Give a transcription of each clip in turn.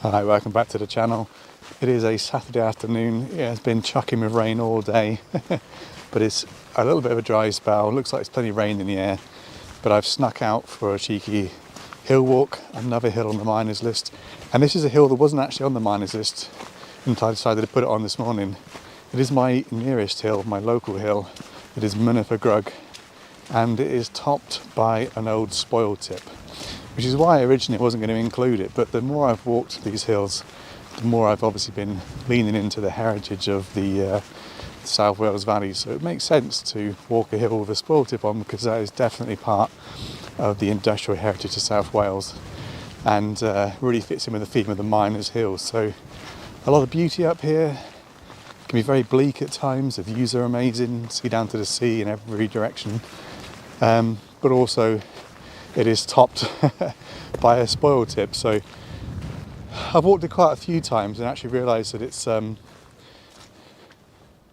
Hi, welcome back to the channel. It is a Saturday afternoon. Yeah, it's been chucking with rain all day, but it's a little bit of a dry spell. Looks like there's plenty of rain in the air, but I've snuck out for a cheeky hill walk, another hill on the miners list. And this is a hill that wasn't actually on the miners list until I decided to put it on this morning. It is my nearest hill, my local hill. It is Mynydd y Grug, and it is topped by an old spoil tip, which is why originally I wasn't going to include it. But the more I've walked these hills, the more I've obviously been leaning into the heritage of the South Wales Valley. So it makes sense to walk a hill with a spoil tip on, because that is definitely part of the industrial heritage of South Wales, and really fits in with the theme of the miners' hills. So a lot of beauty up here. It can be very bleak at times. The views are amazing, see down to the sea in every direction, but also it is topped by a spoil tip. So I've walked it quite a few times and actually realised that it's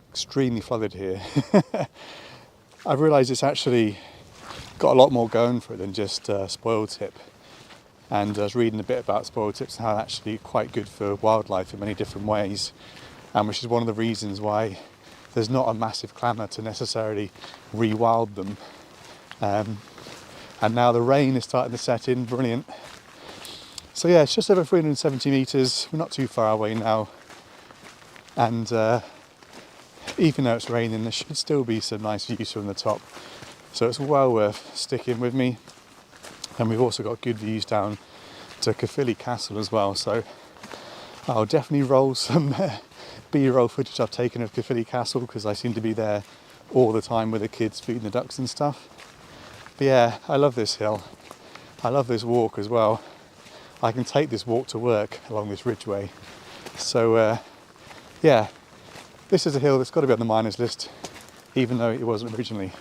extremely flooded here. I've realised it's actually got a lot more going for it than just spoil tip. And I was reading a bit about spoil tips and how they're actually quite good for wildlife in many different ways, and which is one of the reasons why there's not a massive clamour to necessarily rewild them. And now the rain is starting to set in, brilliant. So yeah, it's just over 370 metres, we're not too far away now. And even though it's raining, there should still be some nice views from the top. So it's well worth sticking with me. And we've also got good views down to Caerphilly Castle as well. So I'll definitely roll some B-roll footage I've taken of Caerphilly Castle, because I seem to be there all the time with the kids feeding the ducks and stuff. But yeah, I love this hill. I love this walk as well. I can take this walk to work along this ridgeway. So yeah, this is a hill that's got to be on the miners list, even though it wasn't originally.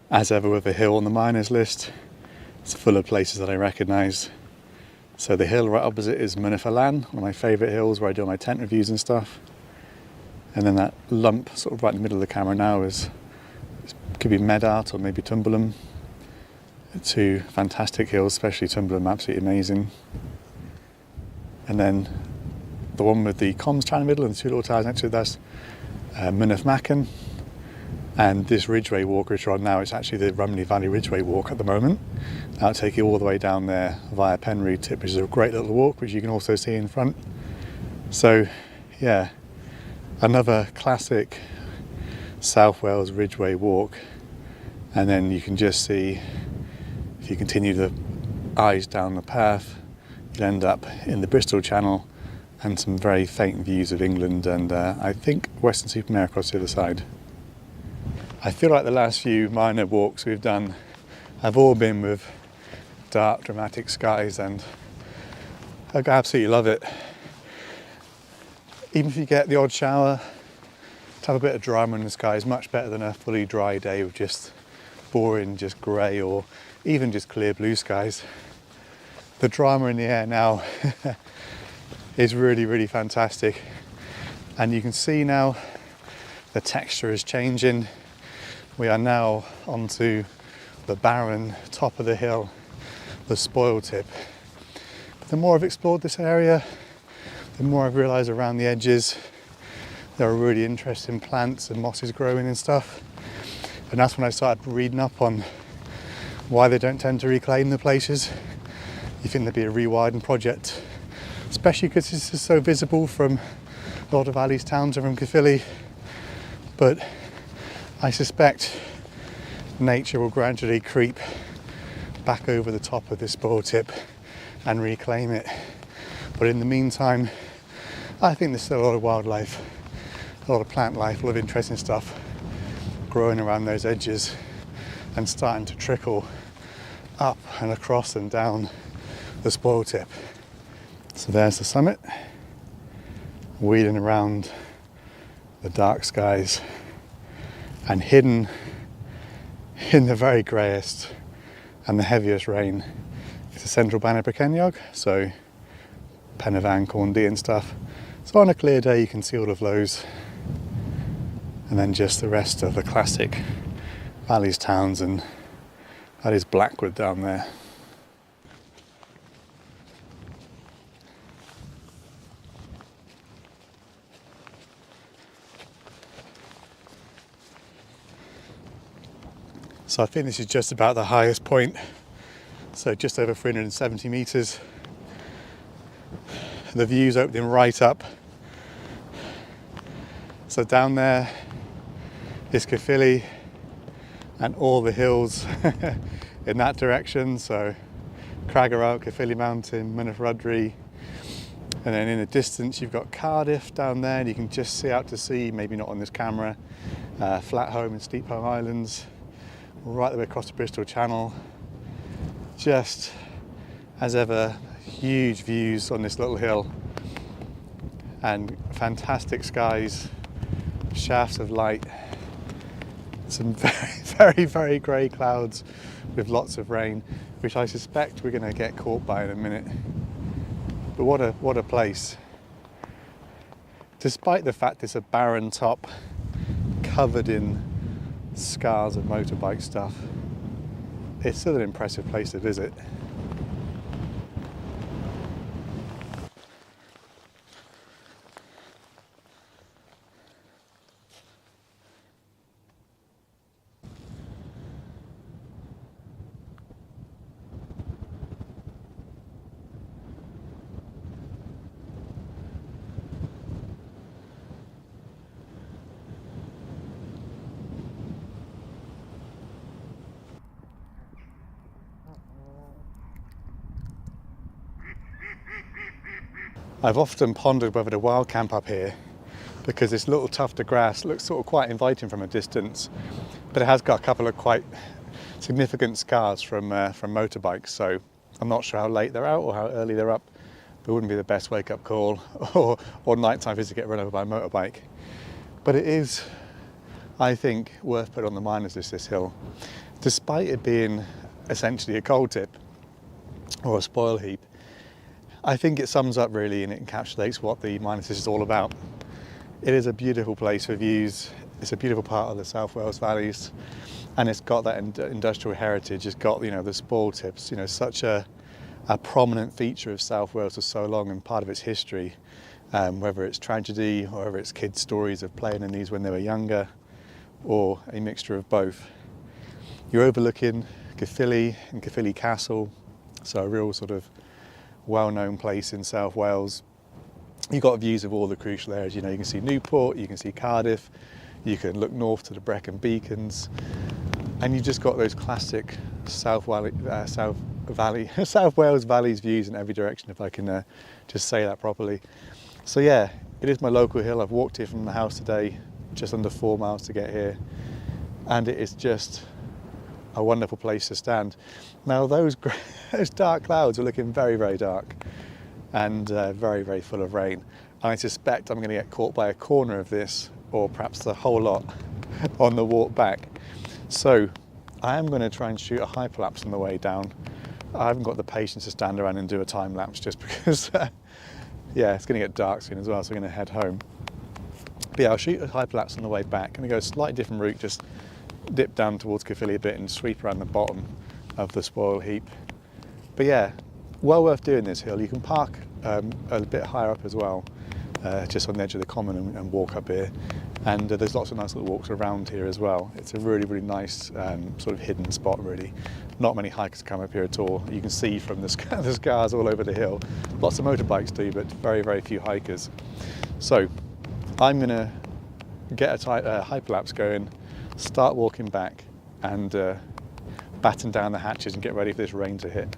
As ever with a hill on the miners list, it's full of places that I recognise. So the hill right opposite is Mynydd y Lan, one of my favourite hills where I do my tent reviews and stuff. And then that lump sort of right in the middle of the camera now could be Medart or maybe Tumblum. Two fantastic hills, especially Tumblum, absolutely amazing. And then the one with the comms tower in the middle and the two little towers next to it, that's Mynydd Macen. And this ridgeway walk which we're on now, it's actually the Rhymney Valley Ridgeway walk at the moment. That'll take you all the way down there via Penrhyd Tip, which is a great little walk, which you can also see in front. So yeah, another classic South Wales Ridgeway walk. And then you can just see, if you continue the eyes down the path, you'll end up in the Bristol Channel and some very faint views of England and I think Weston-super-Mare across the other side. I feel like the last few minor walks we've done have all been with dark, dramatic skies, and I absolutely love it. Even if you get the odd shower, to have a bit of drama in the sky is much better than a fully dry day with just boring, just grey or even just clear blue skies. The drama in the air now is really, really fantastic. And you can see now the texture is changing. We are now onto the barren top of the hill, the spoil tip. But the more I've explored this area, the more I've realised around the edges there are really interesting plants and mosses growing and stuff. And that's when I started reading up on why they don't tend to reclaim the places. You think there'd be a rewilding project, especially because this is so visible from a lot of Ali's towns and from Caerphilly. But I suspect nature will gradually creep back over the top of this spoil tip and reclaim it. But in the meantime, I think there's still a lot of wildlife, a lot of plant life, a lot of interesting stuff growing around those edges and starting to trickle up and across and down the spoil tip. So there's the summit, wheeling around the dark skies, and hidden in the very greyest and the heaviest rain is the central Banner Ceiniog, so Pennevan, Corndee and stuff. So on a clear day you can see all of those, and then just the rest of the classic valleys towns, and that is Blackwood down there. So I think this is just about the highest point, so just over 370 metres. The view's opening right up. So down there is Caerphilly and all the hills in that direction. So Craggerout, Caerphilly Mountain, Mynydd y Grug, and then in the distance you've got Cardiff down there, and you can just see out to sea, maybe not on this camera, Flatholme and Steepholme Islands, right the way across the Bristol Channel. Just as ever, huge views on this little hill and fantastic skies, shafts of light, some very grey clouds with lots of rain, which I suspect we're going to get caught by in a minute. But what a place. Despite the fact it's a barren top covered in scars of motorbike stuff, it's still an impressive place to visit. I've often pondered whether to wild camp up here, because this little tuft of grass looks sort of quite inviting from a distance, but it has got a couple of quite significant scars from motorbikes, so I'm not sure how late they're out or how early they're up, but it wouldn't be the best wake-up call or nighttime visit to get run over by a motorbike. But it is, I think, worth putting on the Mynydd list, this hill. Despite it being essentially a coal tip or a spoil heap, I think it sums up really, and it encapsulates what the Mynydd is all about. It is a beautiful place for views. It's a beautiful part of the South Wales valleys, and it's got that industrial heritage. It's got, you know, the spoil tips, you know, such a prominent feature of South Wales for so long, and part of its history, whether it's tragedy or whether it's kids' stories of playing in these when they were younger, or a mixture of both. You're overlooking Caerphilly and Caerphilly Castle, so a real sort of well-known place in South Wales. You've got views of all the crucial areas. You know, you can see Newport, you can see Cardiff, you can look north to the Brecon Beacons, and you've just got those classic South Wales valleys views in every direction, if I can just say that properly. So yeah, it is my local hill. I've walked here from the house today, just under 4 miles to get here, and it is just a wonderful place to stand. Now those dark clouds are looking very dark and very full of rain. I suspect I'm going to get caught by a corner of this, or perhaps the whole lot, on the walk back. So I am going to try and shoot a hyperlapse on the way down. I haven't got the patience to stand around and do a time lapse, just because yeah, it's going to get dark soon as well, so I'm going to head home. But yeah, I'll shoot a hyperlapse on the way back. I'm going to go a slightly different route, just dip down towards Caerphilly a bit and sweep around the bottom of the spoil heap. But yeah, well worth doing this hill. You can park a bit higher up as well, just on the edge of the common and walk up here. And there's lots of nice little walks around here as well. It's a really, really nice sort of hidden spot, really. Not many hikers come up here at all. You can see from the scars all over the hill. Lots of motorbikes do, but very, very few hikers. So I'm going to get a hyperlapse going, start walking back, and batten down the hatches and get ready for this rain to hit.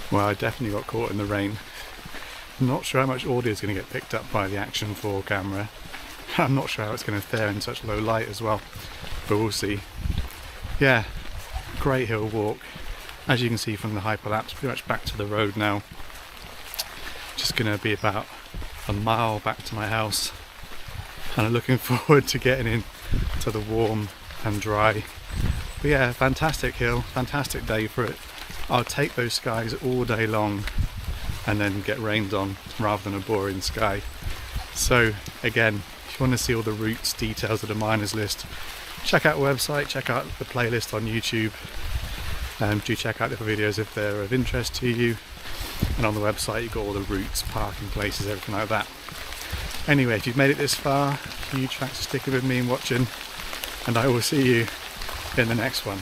Well, I definitely got caught in the rain. I'm not sure how much audio is going to get picked up by the Action 4 camera. I'm not sure how it's going to fare in such low light as well, but we'll see. Yeah, great hill walk. As you can see from the hyperlapse, pretty much back to the road now. Just going to be about a mile back to my house, and I'm looking forward to getting in to the warm and dry. But yeah, fantastic hill, fantastic day for it. I'll take those skies all day long and then get rained on rather than a boring sky. So again, if you want to see all the routes, details of the miners list, check out the website, check out the playlist on YouTube. Do check out the videos if they're of interest to you. And on the website you've got all the routes, parking places, everything like that. Anyway, if you've made it this far, huge thanks for sticking with me and watching, and I will see you in the next one.